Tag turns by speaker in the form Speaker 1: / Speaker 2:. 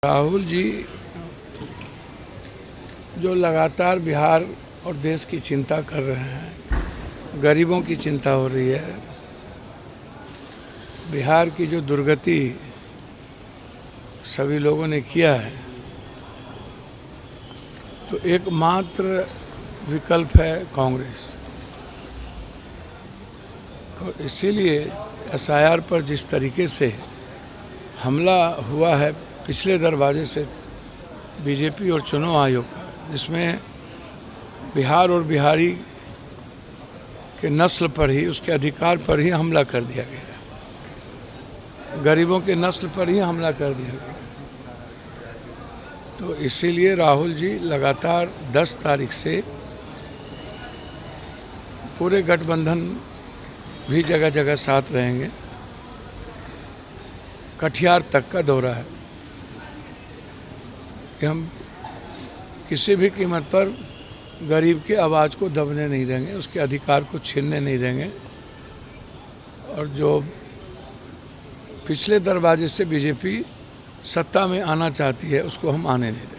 Speaker 1: राहुल जी जो लगातार बिहार और देश की चिंता कर रहे हैं, गरीबों की चिंता हो रही है, बिहार की जो दुर्गति सभी लोगों ने किया है, तो एकमात्र विकल्प है कांग्रेस। तो इसीलिए एसआईआर पर जिस तरीके से हमला हुआ है पिछले दरवाजे से बीजेपी और चुनाव आयोग का, जिसमें बिहार और बिहारी के नस्ल पर ही, उसके अधिकार पर ही हमला कर दिया गया, गरीबों के नस्ल पर ही हमला कर दिया गया। तो इसीलिए राहुल जी लगातार 10 तारीख से पूरे गठबंधन भी जगह जगह साथ रहेंगे। कटिहार तक का दौरा है कि हम किसी भी कीमत पर गरीब की आवाज़ को दबने नहीं देंगे, उसके अधिकार को छीनने नहीं देंगे, और जो पिछले दरवाजे से बीजेपी सत्ता में आना चाहती है उसको हम आने नहीं देंगे।